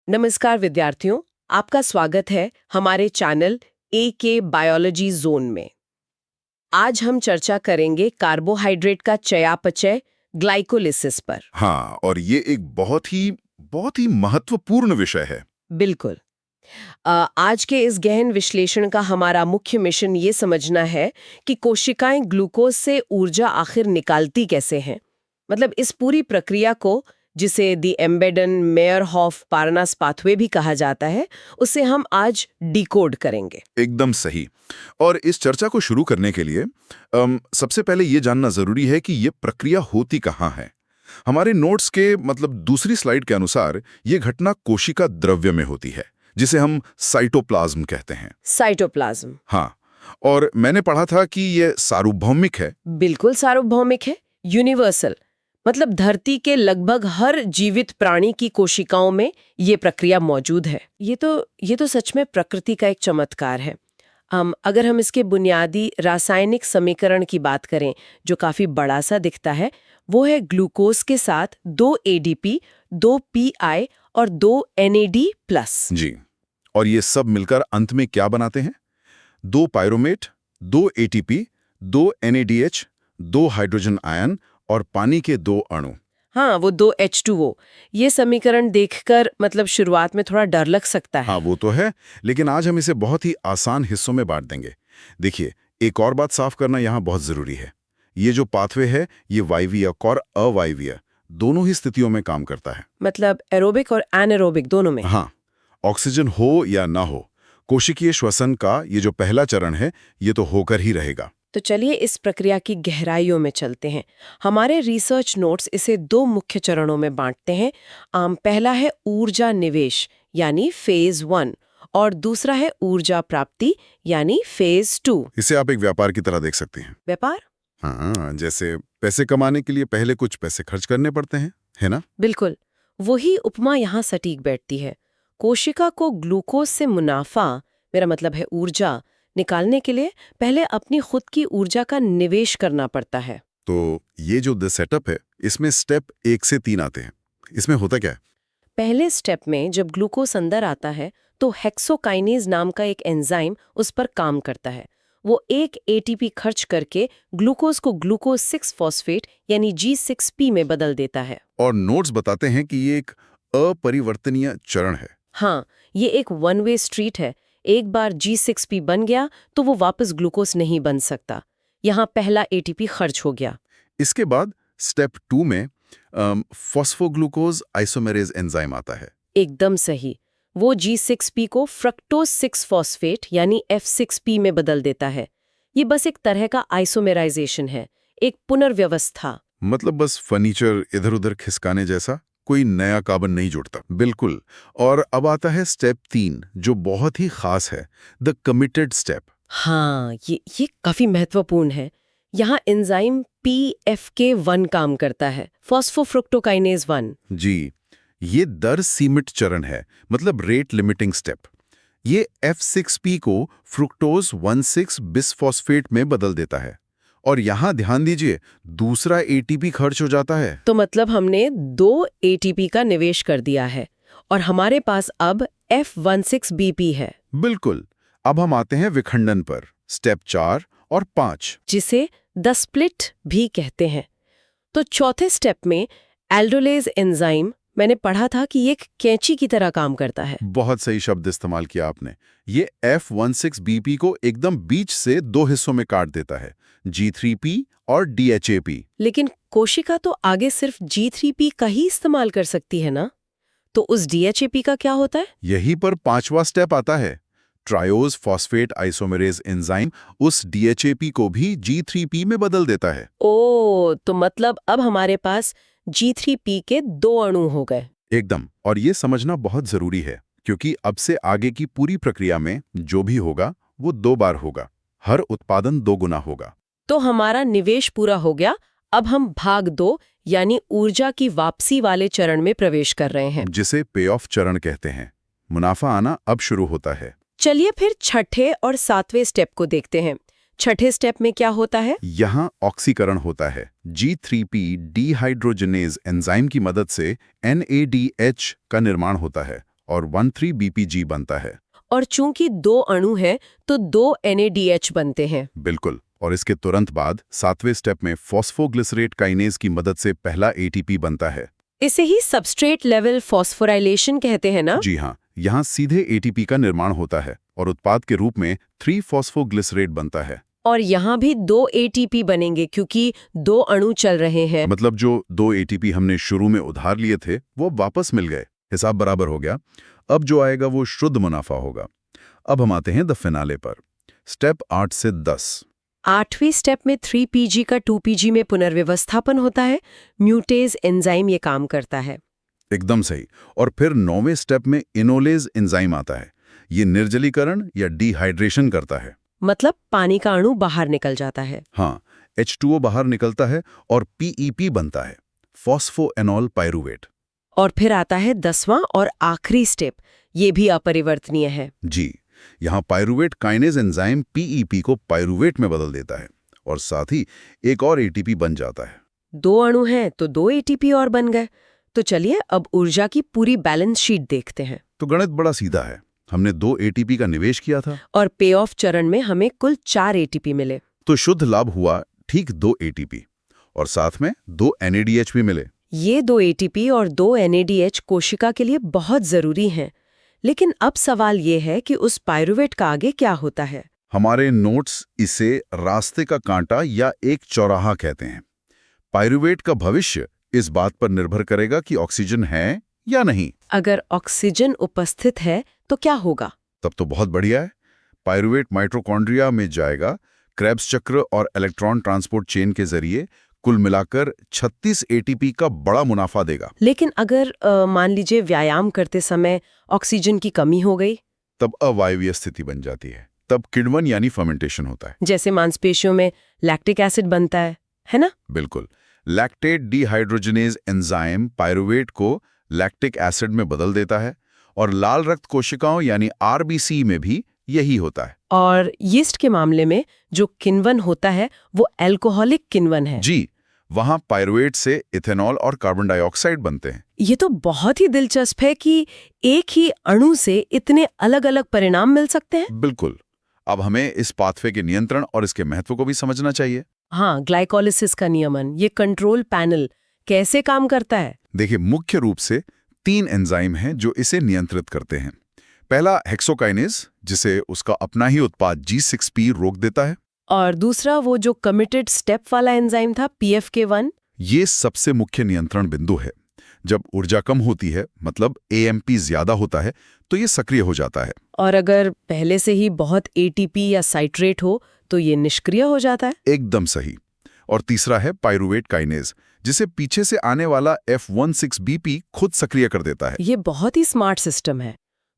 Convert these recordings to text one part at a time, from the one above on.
नमस्कार विद्यार्थियों, आपका स्वागत है हमारे चैनल ए के बायोलॉजी जोन में। आज हम चर्चा करेंगे कार्बोहाइड्रेट का चयापचय ग्लाइकोलिसिस पर। हाँ, और ये एक बहुत ही महत्वपूर्ण विषय है। बिल्कुल। आज के इस गहन विश्लेषण का हमारा मुख्य मिशन ये समझना है कि कोशिकाएं ग्लूकोज से ऊर्जा आखिर निकालती कैसे हैं। मतलब इस पूरी प्रक्रिया को, जिसे दी एम्बेडन मेयरहॉफ पारनास पाथवे भी कहा जाता है, उसे हम आज डिकोड करेंगे। एकदम सही। और इस चर्चा को शुरू करने के लिए सबसे पहले ये जानना जरूरी है कि ये प्रक्रिया होती कहाँ है। हमारे नोट्स के दूसरी स्लाइड के अनुसार ये घटना कोशिका द्रव्य में होती है, जिसे हम साइटोप्लाज्म कहते हैं। साइटोप्लाज्म। हाँ, और मैंने पढ़ा था कि ये सार्वभौमिक है। बिल्कुल सार्वभौमिक है, यूनिवर्सल। मतलब धरती के लगभग हर जीवित प्राणी की कोशिकाओं में ये प्रक्रिया मौजूद है। ये तो सच में प्रकृति का एक चमत्कार है। अगर हम इसके बुनियादी रासायनिक समीकरण की बात करें, जो काफी बड़ा सा दिखता है, वो है ग्लूकोज के साथ 2 ADP, 2 PI और 2 NAD+। जी, और ये सब मिलकर अंत में क्या बनाते हैं? 2 पायरोमेट, 2 ATP, 2 NADH, 2 हाइड्रोजन आयन और पानी के 2 अणु। हाँ, वो 2 H2O। ये समीकरण देखकर शुरुआत में थोड़ा डर लग सकता है। हाँ, वो तो है, लेकिन आज हम इसे बहुत ही आसान हिस्सों में बांट देंगे। देखिए, एक और बात साफ करना यहाँ बहुत जरूरी है। ये जो पाथवे है, ये वायवीय और अवायवीय दोनों ही स्थितियों में काम करता है। मतलब एरोबिक और एनारोबिक दोनों में। हाँ, ऑक्सीजन हो या ना हो, कोशिकीय श्वसन का ये जो पहला चरण है, ये तो होकर ही रहेगा। तो चलिए इस प्रक्रिया की गहराइयों में चलते हैं। हमारे रिसर्च नोट्स इसे 2 मुख्य चरणों में बांटते हैं। पहला है ऊर्जा निवेश यानी फेज 1 और दूसरा है ऊर्जा प्राप्ति यानी फेज 2। इसे आप एक व्यापार की तरह देख सकते हैं। व्यापार? हाँ, जैसे पैसे कमाने के लिए पहले कुछ पैसे खर्च करने पड़ते हैं, है ना? बिल्कुल, वही उपमा यहाँ सटीक बैठती है। कोशिका को ग्लूकोज से मुनाफा, मेरा मतलब है ऊर्जा, निकालने के लिए पहले अपनी खुद की ऊर्जा का निवेश करना पड़ता है। तो ये जो द सेटअप है, इसमें स्टेप 1 से 3 आते हैं। इसमें होता क्या है? पहले स्टेप में जब ग्लूकोज अंदर आता है तो हेक्सोकाइनेज नाम का एक एंजाइम उस पर काम करता है। वो एक ATP खर्च करके ग्लूकोज को ग्लूकोज 6 फॉस्फेट यानी G6P में बदल देता है। और नोट्स बताते हैं कि ये एक अपरिवर्तनीय चरण है। हाँ, ये एक वन वे स्ट्रीट है। एक बार G6P बन गया तो वो वापस ग्लूकोज नहीं बन सकता। यहाँ पहला ATP खर्च हो गया। इसके बाद स्टेप 2 में फॉस्फोग्लूकोज आइसोमेरेज एंजाइम आता है। एकदम सही। वो G6P को फ्रक्टोज 6 फॉस्फेट यानी F6P में बदल देता है। ये बस एक तरह का आइसोमेराइजेशन है, एक पुनर्व्यवस्था। मतलब बस फर्नीचर इधर-उधर खिसकाने जैसा, कोई नया कार्बन नहीं जुड़ता। बिल्कुल। और अब आता है स्टेप 3, जो बहुत ही खास है, द कमिटेड स्टेप। हाँ, ये काफी महत्वपूर्ण है। यहाँ एंजाइम PFK1 काम करता है, फॉस्फोफ्रुक्टोकाइनेज 1। जी, ये दर सीमित चरण है, मतलब रेट लिमिटिंग स्टेप। ये F6P को फ्रुक्टोज 1,6 बिसफॉस्फेट में बदल देता है। और यहाँ ध्यान दीजिए, दूसरा ATP खर्च हो जाता है। तो मतलब हमने 2 ATP का निवेश कर दिया है और हमारे पास अब F16BP है। बिल्कुल। अब हम आते हैं विखंडन पर, स्टेप 4 और 5, जिसे द स्प्लिट भी कहते हैं। तो चौथे स्टेप में एल्डोलेज एंजाइम, मैंने पढ़ा था कि ये एक कैंची की तरह काम करता है। बहुत सही शब्द इस्तेमाल किया आपने। ये F16BP को एकदम बीच से 2 हिस्सों में काट देता है, G3P और DHAP। लेकिन कोशिका तो आगे सिर्फ G3P का ही इस्तेमाल कर सकती है ना? तो उस DHAP का क्या होता है? यहीं पर 5वां स्टेप आता है। ट्रायोज फॉस्फेट आइसोमेरेज एंजाइम उस DHAP को भी G3P में बदल देता है। ओ, तो मतलब अब हमारे पास G3P के 2 अणु हो गए। एकदम। और ये समझना बहुत जरूरी है, क्योंकि अब से आगे की पूरी प्रक्रिया में जो भी होगा वो 2 बार होगा। हर उत्पादन 2 गुना होगा। तो हमारा निवेश पूरा हो गया। अब हम भाग 2 यानी ऊर्जा की वापसी वाले चरण में प्रवेश कर रहे हैं, जिसे पे ऑफ चरण कहते हैं। मुनाफा आना अब शुरू होता है। चलिए फिर छठे और 7वें स्टेप को देखते हैं। छठे स्टेप में क्या होता है? यहाँ ऑक्सीकरण होता है। G3P डिहाइड्रोजनेज एंजाइम की मदद से NADH का निर्माण होता है और 13BPG बनता है। और चूंकि 2 अणु हैं तो 2 NADH बनते हैं। बिल्कुल। और इसके तुरंत बाद 7वें स्टेप में फॉस्फोग्लिसरेट काइनेज की मदद से पहला ATP बनता है। इसे ही सबस्ट्रेट लेवल फॉस्फोराइलेशन कहते हैं ना? जी हाँ, यहाँ सीधे ATP का निर्माण होता है और उत्पाद के रूप में 3-फॉस्फोग्लिसरेट बनता है। और यहाँ भी 2 ATP बनेंगे क्योंकि 2 अणु चल रहे हैं। मतलब जो 2 ATP हमने शुरू में उधार लिए थे वो वापस मिल गए, हिसाब बराबर हो गया। अब जो आएगा वो शुद्ध मुनाफा होगा। अब हम आते हैं द फिनाले पर, स्टेप 8 से 10। 8वें स्टेप में 3PG का 2PG में पुनर्व्यवस्थापन होता है। म्यूटेज एंजाइम ये काम करता है। एकदम सही। और फिर 9वें स्टेप में इनोलेज एंजाइम आता है। ये निर्जलीकरण या डिहाइड्रेशन करता है। मतलब पानी का अणु बाहर निकल जाता है। हाँ, H2O बाहर निकलता है और PEP बनता है, फॉस्फोएनॉल पाइरूवेट। और फिर आता है 10वां और आखिरी स्टेप, ये भी अपरिवर्तनीय है। जी, यहाँ पाइरूवेट काइनेज एंजाइम PEP को पाइरूवेट में बदल देता है और साथ ही एक और ATP बन जाता है। 2 अणु हैं तो 2 ATP और बन गए। तो चलिए अब ऊर्जा की पूरी बैलेंस शीट देखते हैं। तो गणित बड़ा सीधा है। हमने 2 ATP का निवेश किया था और पे ऑफ चरण में हमें कुल 4 ATP मिले। तो शुद्ध लाभ हुआ ठीक 2 ATP और साथ में 2 NADH भी मिले। ये 2 ATP और 2 NADH कोशिका के लिए बहुत जरूरी हैं। लेकिन अब सवाल ये है कि उस पाइरूवेट का आगे क्या होता है? हमारे नोट्स इसे रास्ते का कांटा या एक चौराहा कहते हैं। पाइरूवेट का भविष्य इस बात पर निर्भर करेगा कि ऑक्सीजन है या नहीं। अगर ऑक्सीजन उपस्थित है तो क्या होगा? तब तो बहुत बढ़िया है। पाइरूवेट माइटोकॉन्ड्रिया में जाएगा, क्रेब्स चक्र और इलेक्ट्रॉन ट्रांसपोर्ट चेन के जरिए कुल मिलाकर 36 ATP का बड़ा मुनाफा देगा। लेकिन अगर मान लीजिए व्यायाम करते समय ऑक्सीजन की कमी हो गई, तब अवायवीय स्थिति बन जाती है। तब किण्वन यानी फर्मेंटेशन होता है। जैसे मांसपेशियों में लैक्टिक एसिड बनता है ना? बिल्कुल। लैक्टेट डिहाइड्रोजनेज एंजाइम पाइरूवेट को लैक्टिक एसिड में बदल देता है और लाल रक्त कोशिकाओं यानी RBC में भी यही होता है। और यीस्ट के मामले में जो किण्वन होता है वो अल्कोहलिक किण्वन है। जी, वहां पाइरूवेट से इथेनॉल और कार्बन डाइऑक्साइड बनते हैं। ये तो बहुत ही दिलचस्प है कि एक ही अणु से इतने अलग-अलग परिणाम मिल सकते हैं। बिल्कुल। अब हमें इस पाथवे के नियंत्रण और इसके महत्व को भी समझना चाहिए। हाँ, ग्लाइकोलिसिस का नियमन, ये कंट्रोल पैनल कैसे काम करता है? देखिए, मुख्य रूप से 3 एंजाइम हैं जो इसे नियंत्रित करते हैं। पहला हेक्सोकाइनेज, जिसे उसका अपना ही उत्पाद G6P रोक देता है। और दूसरा वो जो कमिटेड स्टेप वाला एंजाइम था PFK1। ये सबसे मुख्य नियंत्रण बिंदु है। जब ऊर्जा कम होती है, मतलब AMP ज्यादा होता है, तो ये सक्रिय हो जाता है। और अगर पहले से ही बहुत ATP या साइट्रेट हो तो ये निष्क्रिय हो जाता है। एकदम सही। और तीसरा है पाइरूवेट काइनेज, जिसे पीछे से आने वाला F16BP खुद सक्रिय कर देता है। ये बहुत ही स्मार्ट सिस्टम है।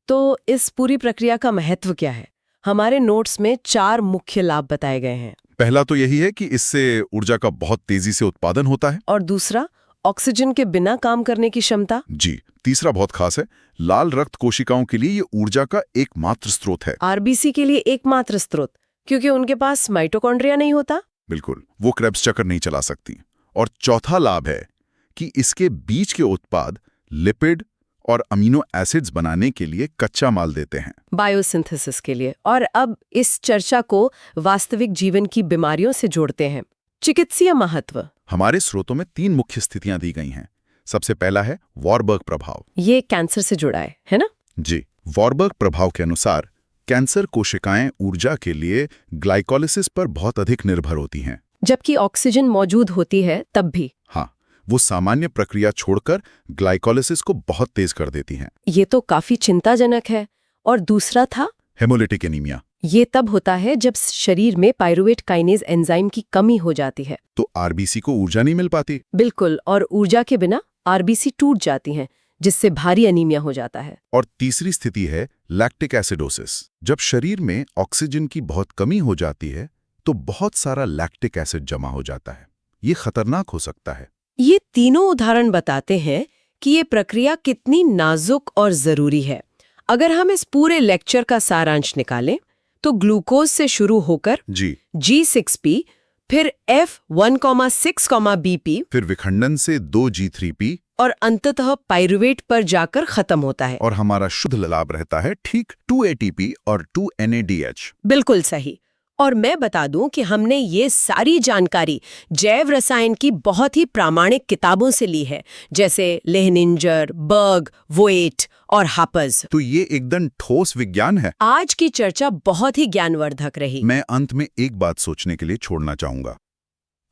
तो इस पूरी प्रक्रिया का महत्व क्या है? हमारे नोट्स में 4 मुख्य लाभ बताए गए हैं। पहला तो यही है कि इससे ऊर्जा का बहुत तेजी से उत्पादन होता है। और दूसरा, ऑक्सीजन के बिना काम करने की क्षमता। जी, तीसरा बहुत खास है, लाल रक्त कोशिकाओं के लिए ये ऊर्जा का एकमात्र स्रोत है। RBC के लिए एकमात्र स्रोत, क्योंकि उनके पास माइटोकॉन्ड्रिया नहीं होता। बिल्कुल, वो क्रेब्स चक्र नहीं चला सकती। और चौथा लाभ है कि इसके बीच के उत्पाद लिपिड और अमीनो एसिड्स बनाने के लिए कच्चा माल देते हैं, बायोसिंथेसिस के लिए। और अब इस चर्चा को वास्तविक जीवन की बीमारियों से जोड़ते हैं। चिकित्सीय महत्व। हमारे स्रोतों में 3 मुख्य स्थितियां दी गई हैं। सबसे पहला है वॉरबर्ग प्रभाव। ये कैंसर से जुड़ा है ना? जी, वॉरबर्ग प्रभाव के अनुसार कैंसर कोशिकाएं ऊर्जा के लिए ग्लाइकोलिसिस पर बहुत अधिक निर्भर होती हैं, जबकि ऑक्सीजन मौजूद होती है तब भी। हाँ, वो सामान्य प्रक्रिया छोड़कर ग्लाइकोलिसिस को बहुत तेज कर देती हैं। ये तो काफी चिंताजनक है। और दूसरा था हेमोलिटिक एनीमिया। ये तब होता है जब शरीर में पाइरूवेट काइनेज एंजाइम की कमी हो जाती है। तो RBC को ऊर्जा नहीं मिल पाती। बिल्कुल, और ऊर्जा के बिना RBC टूट जाती हैं, जिससे भारी अनीमिया हो जाता है। और तीसरी स्थिति है लैक्टिक एसिडोसिस। जब शरीर में ऑक्सीजन की बहुत कमी हो जाती है तो बहुत सारा लैक्टिक एसिड जमा हो जाता है। ये खतरनाक हो सकता है। ये तीनों उदाहरण बताते हैं कि ये प्रक्रिया कितनी नाजुक और जरूरी है। अगर हम इस पूरे लेक्चर का सारांश निकालें तो ग्लूकोज से शुरू होकर जी, G6P, फिर F1,6,BP, फिर विखंडन से 2G3P और अंततः पाइरुवेट पर जाकर खत्म होता है। और हमारा शुद्ध लाभ रहता है ठीक 2 ATP और 2 NADH। बिल्कुल सही। और मैं बता दूं कि हमने ये सारी जानकारी जैव रसायन की बहुत ही प्रामाणिक किताबों से ली है, जैसे लेहनिंजर, बर्ग, वोएट और हापर्स। तो ये एकदम ठोस विज्ञान है। आज की चर्चा बहुत ही ज्ञानवर्धक रही। मैं अंत में एक बात सोचने के लिए छोड़ना चाहूंगा।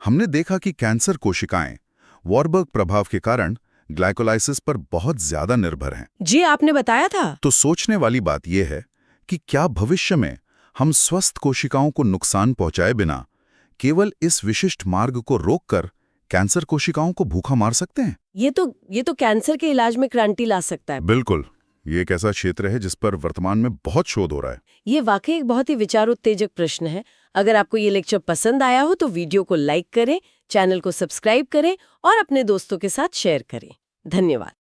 हमने देखा कि कैंसर कोशिकाएं वॉरबर्ग प्रभाव के कारण ग्लाइकोलाइसिस पर बहुत ज्यादा निर्भर हैं। जी, आपने बताया था। तो सोचने वाली बात यह है कि क्या भविष्य में हम स्वस्थ कोशिकाओं को नुकसान पहुंचाए बिना केवल इस विशिष्ट मार्ग को रोककर कैंसर कोशिकाओं को भूखा मार सकते हैं? ये तो कैंसर के इलाज में क्रांति ला सकता है। बिल्कुल। ये एक ऐसा क्षेत्र है जिस पर वर्तमान में बहुत शोध हो रहा है। ये वाकई एक बहुत ही विचारोत्तेजक प्रश्न है। अगर आपको ये लेक्चर पसंद आया हो तो वीडियो को लाइक करें, चैनल को सब्सक्राइब करें और अपने दोस्तों के साथ शेयर करें। धन्यवाद।